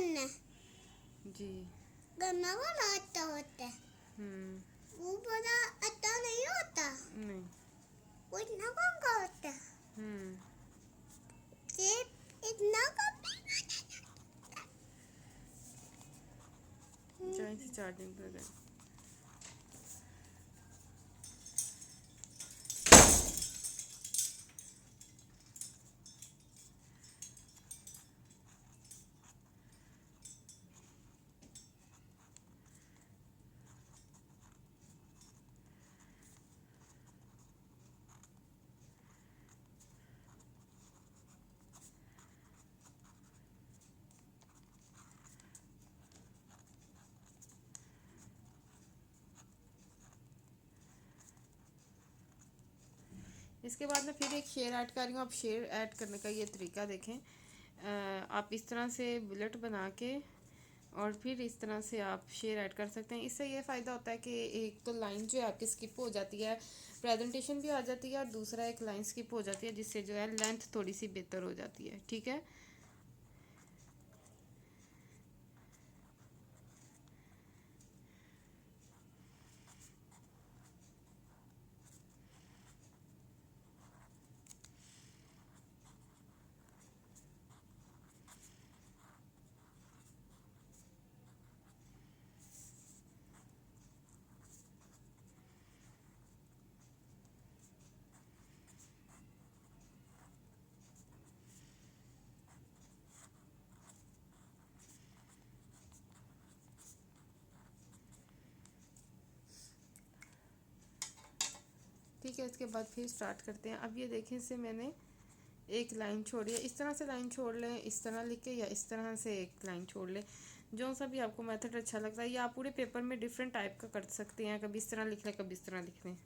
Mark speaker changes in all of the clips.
Speaker 1: करना
Speaker 2: जी।
Speaker 1: गन्ना वाला आटा होता है, वो बड़ा आटा नहीं होता,
Speaker 2: नहीं।
Speaker 1: वो इतना कम का होता है, सिर्फ इतना कम।
Speaker 2: जहाँ से चार्जिंग पर गए। इसके बाद मैं फिर एक शेर ऐड कर रही हूँ। आप शेर ऐड करने का ये तरीका देखें। आप इस तरह से बुलेट बना के और फिर इस तरह से आप शेर ऐड कर सकते हैं। इससे ये फ़ायदा होता है कि एक तो लाइन जो है आपकी स्किप हो जाती है, प्रेजेंटेशन भी आ जाती है, और दूसरा एक लाइन स्किप हो जाती है, जिससे जो है लेंथ थोड़ी सी बेहतर हो जाती है। ठीक है। ठीक है, इसके बाद फिर स्टार्ट करते हैं। अब ये देखें, इससे मैंने एक लाइन छोड़ी है। इस तरह से लाइन छोड़ लें, इस तरह लिख के, या इस तरह से एक लाइन छोड़ लें, जो सा भी आपको मेथड अच्छा लगता है। या आप पूरे पेपर में डिफरेंट टाइप का कर सकते हैं, कभी इस तरह लिख लें, कभी इस तरह लिख लें।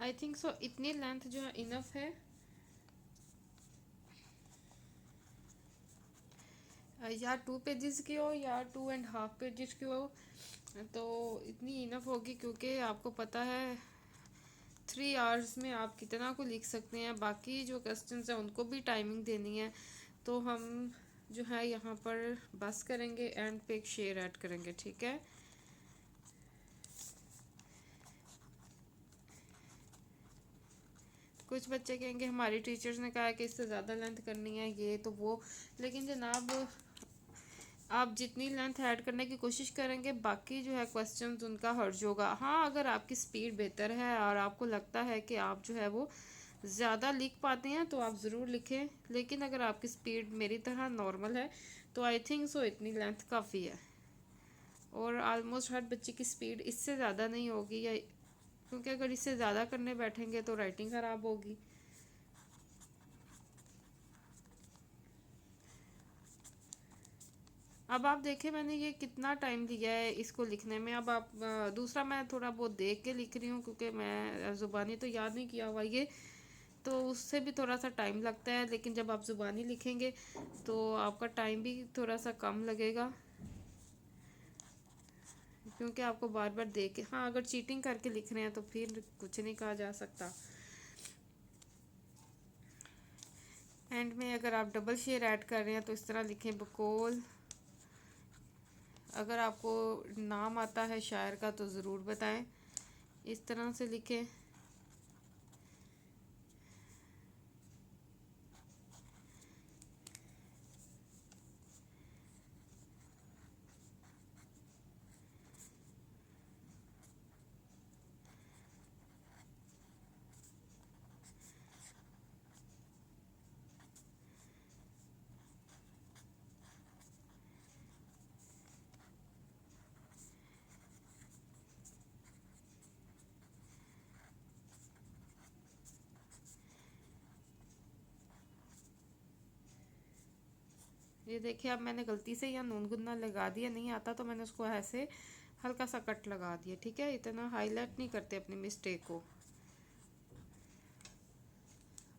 Speaker 2: आई थिंक सो इतनी लेंथ जो है इनफ है। या 2 पेजेस की हो या 2.5 पेजेस की हो, तो इतनी इनफ होगी, क्योंकि आपको पता है 3 आवर्स में आप कितना को लिख सकते हैं। बाकी जो क्वेश्चंस हैं उनको भी टाइमिंग देनी है, तो हम जो है यहाँ पर बस करेंगे, एंड पे एक शेयर ऐड करेंगे, ठीक है। कुछ बच्चे कहेंगे हमारी टीचर्स ने कहा है कि इससे ज़्यादा लेंथ करनी है, ये तो वो, लेकिन जनाब आप जितनी लेंथ ऐड करने की कोशिश करेंगे, बाकी जो है क्वेश्चंस उनका हर्ज होगा। हाँ, अगर आपकी स्पीड बेहतर है और आपको लगता है कि आप जो है वो ज़्यादा लिख पाते हैं तो आप ज़रूर लिखें, लेकिन अगर आपकी स्पीड मेरी तरह नॉर्मल है तो आई थिंक सो इतनी लेंथ काफ़ी है। और आलमोस्ट हर बच्चे की स्पीड इससे ज़्यादा नहीं होगी, या क्योंकि अगर इससे ज़्यादा करने बैठेंगे तो राइटिंग ख़राब होगी। अब आप देखें मैंने ये कितना टाइम लिया है इसको लिखने में। अब आप दूसरा मैं थोड़ा बहुत देख के लिख रही हूँ, क्योंकि मैं ज़ुबानी तो याद नहीं किया हुआ ये, तो उससे भी थोड़ा सा टाइम लगता है। लेकिन जब आप ज़ुबानी लिखेंगे तो आपका टाइम भी थोड़ा सा कम लगेगा, क्योंकि आपको बार बार देख के, हाँ अगर चीटिंग करके लिख रहे हैं तो फिर कुछ नहीं कहा जा सकता। एंड में अगर आप डबल शेयर ऐड कर रहे हैं तो इस तरह लिखें बकौल। अगर आपको नाम आता है शायर का तो ज़रूर बताएं, इस तरह से लिखें। ये देखिए, अब मैंने गलती से या नून गुन्ना लगा दिया, नहीं आता तो मैंने उसको ऐसे हल्का सा कट लगा दिया, ठीक है। इतना हाईलाइट नहीं करते अपनी मिस्टेक को।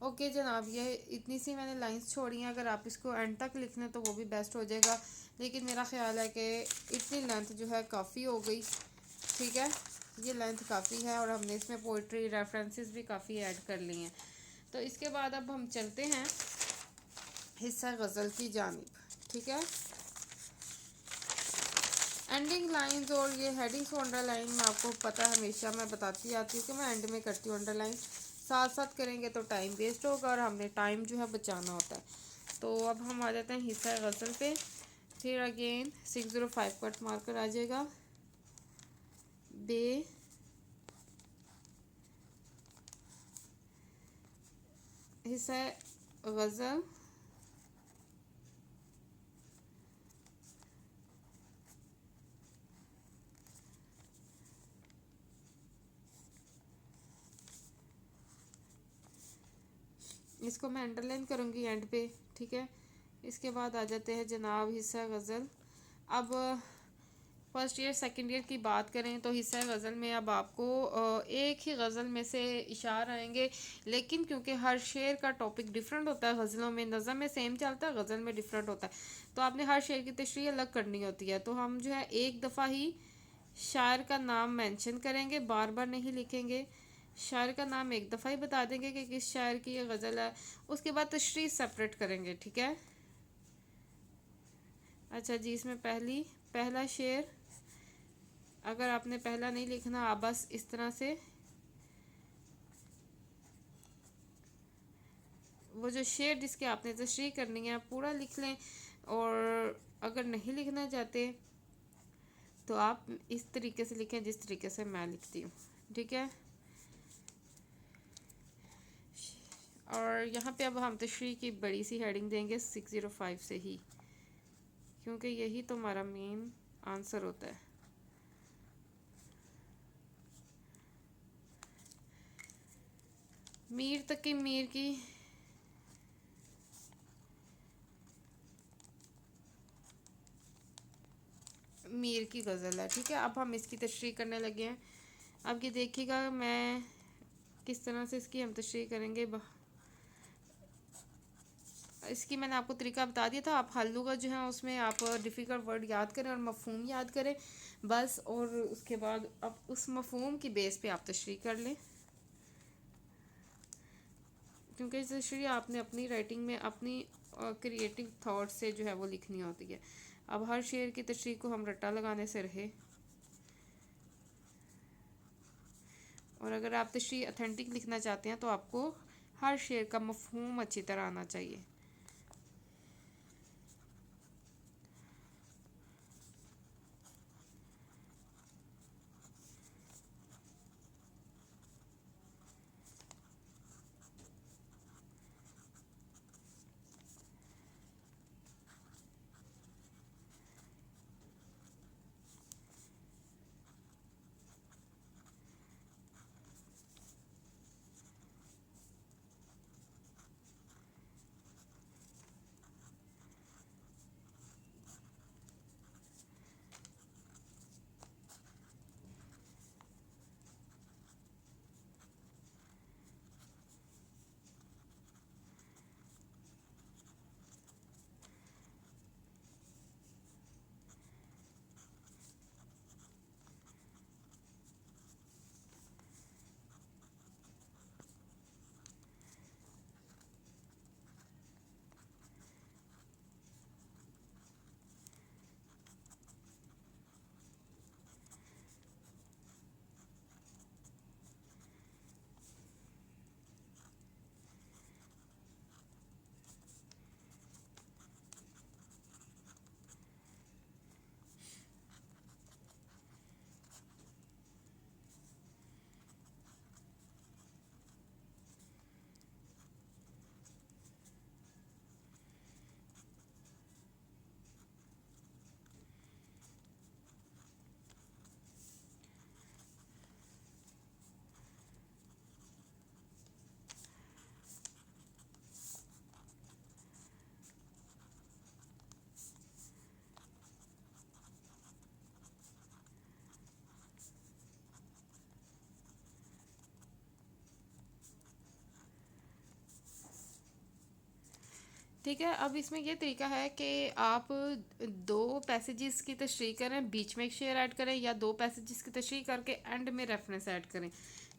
Speaker 2: ओके जनाब, ये इतनी सी मैंने लाइंस छोड़ी हैं। अगर आप इसको एंड तक लिख लें तो वो भी बेस्ट हो जाएगा, लेकिन मेरा ख्याल है कि इतनी लेंथ जो है काफ़ी हो गई, ठीक है। ये लेंथ काफ़ी है और हमने इसमें पोइट्री रेफरेंसेस भी काफ़ी ऐड कर ली हैं। तो इसके बाद अब हम चलते हैं हिस्सा गज़ल की जानिब, ठीक है। एंडिंग लाइंस और ये हेडिंग्स को अंडरलाइन में आपको पता है हमेशा मैं बताती आती हूँ कि मैं एंड में करती हूँ अंडरलाइन। साथ साथ करेंगे तो टाइम वेस्ट होगा और हमने टाइम जो है बचाना होता है। तो अब हम आ जाते हैं हिस्सा गज़ल पे। फिर अगेन 605 कट मार्कर आ जाएगा। बे हिस्सा गज़ल इसको मैं अंडरलाइन करूँगी एंड पे, ठीक है। इसके बाद आ जाते हैं जनाब हिस्सा गज़ल। अब फर्स्ट ईयर सेकंड ईयर की बात करें तो हिस्सा गज़ल में अब आपको एक ही गज़ल में से इशार आएंगे, लेकिन क्योंकि हर शेर का टॉपिक डिफरेंट होता है, गज़लों में नज़म में सेम चलता है, गज़ल में डिफरेंट होता है, तो आपने हर शेर की तशरीह अलग करनी होती है। तो हम जो है एक दफ़ा ही शायर का नाम मेंशन करेंगे, बार बार नहीं लिखेंगे। शायर का नाम एक दफ़ा ही बता देंगे कि किस शायर की ये गज़ल है, उसके बाद तशरीह सेपरेट करेंगे, ठीक है। अच्छा जी, इसमें पहला शेर, अगर आपने पहला नहीं लिखना, आप बस इस तरह से वो जो शेर जिसके आपने तशरीह करनी है पूरा लिख लें, और अगर नहीं लिखना चाहते तो आप इस तरीके से लिखें जिस तरीके से मैं लिखती हूँ, ठीक है। और यहाँ पे अब हम तशरीह की बड़ी सी हेडिंग देंगे 605 से ही, क्योंकि यही तो हमारा मेन आंसर होता है। मीर तकी मीर की गज़ल है, ठीक है। अब हम इसकी तशरीह करने लगे हैं। अब ये देखिएगा, मैं किस तरह से इसकी हम तशरीह करेंगे। इसकी मैंने आपको तरीका बता दिया था। आप हल्लू का जो है उसमें आप डिफ़िकल्ट वर्ड याद करें और मफ़हूम याद करें बस, और उसके बाद आप उस मफ़हूम की बेस पे आप तशरीह कर लें, क्योंकि इस तशरीह आपने अपनी राइटिंग में अपनी क्रिएटिव थाट से जो है वो लिखनी होती है। अब हर शेर की तशरीह को हम रट्टा लगाने से रहे, और अगर आप तशरीह अथेंटिक लिखना चाहते हैं तो आपको हर शेर का मफ़हूम अच्छी तरह आना चाहिए। ठीक है, अब इसमें ये तरीका है कि आप दो पैसेजेस की तशरीह करें, बीच में एक शेर ऐड करें, या दो पैसेजेस की तशरीह करके एंड में रेफरेंस ऐड करें।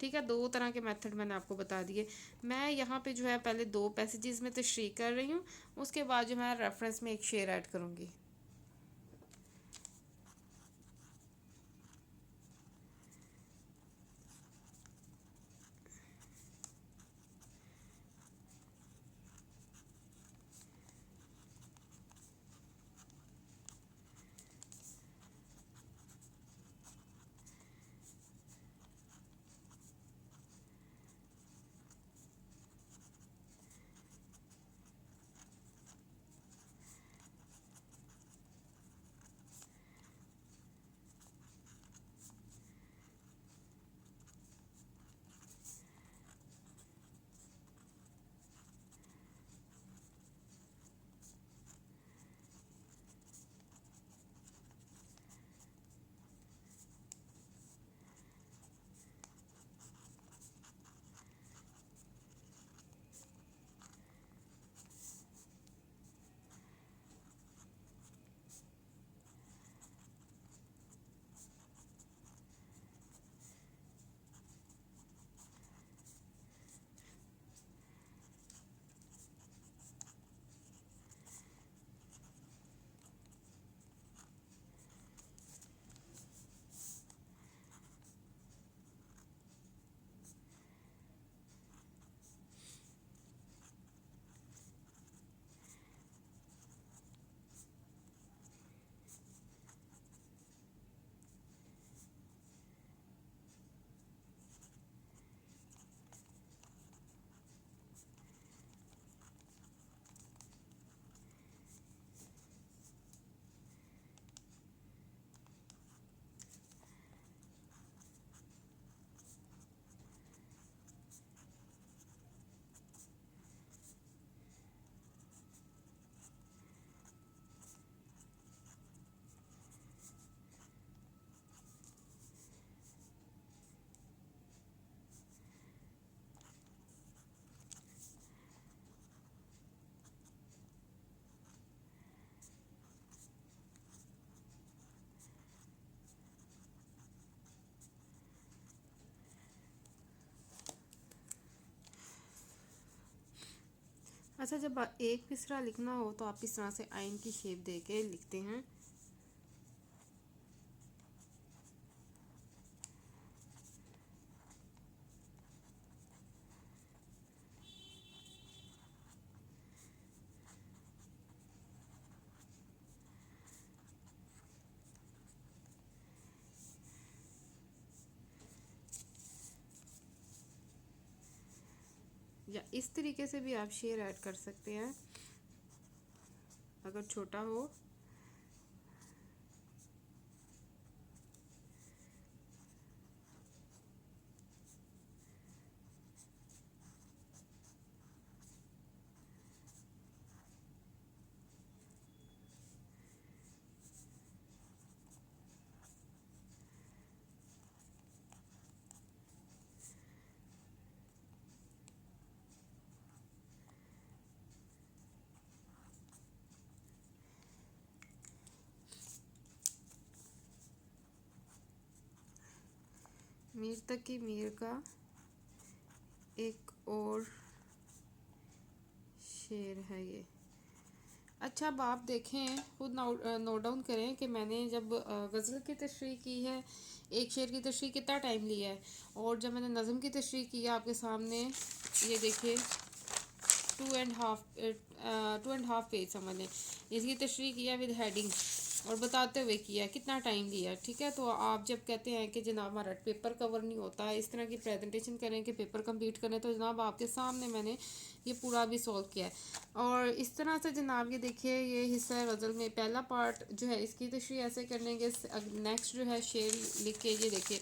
Speaker 2: ठीक है, दो तरह के मेथड मैंने आपको बता दिए। मैं यहाँ पे जो है पहले दो पैसेजेस में तशरीह कर रही हूँ, उसके बाद जो मैं रेफरेंस में एक शेर ऐड करूँगी। अच्छा, जब एक मिसरा लिखना हो तो आप इस तरह से आइन की शेप दे के लिखते हैं। या इस तरीके से भी आप शेर ऐड कर सकते हैं अगर छोटा हो। मीर तक की मीर का एक और शेर है ये। अच्छा, अब आप देखें, खुद नोट डाउन करें कि मैंने जब गज़ल की तशरीह की है, एक शेर की तशरीह कितना टाइम लिया है, और जब मैंने नज़म की तशरीह की है आपके सामने, ये देखिए 2.5 पेज समझ लें, इसकी तशरीह किया विद हेडिंग और बताते हुए किया कितना टाइम लिया। ठीक है, तो आप जब कहते हैं कि जनाब हमारा पेपर कवर नहीं होता, इस तरह की प्रेजेंटेशन करें कि पेपर कंप्लीट करें, तो जनाब आपके सामने मैंने ये पूरा भी सॉल्व किया है। और इस तरह से जनाब ये देखिए, ये हिस्सा है गज़ल में, पहला पार्ट जो है इसकी तशरीह ऐसे करने के, नेक्स्ट जो है शेर लिख के, ये देखिए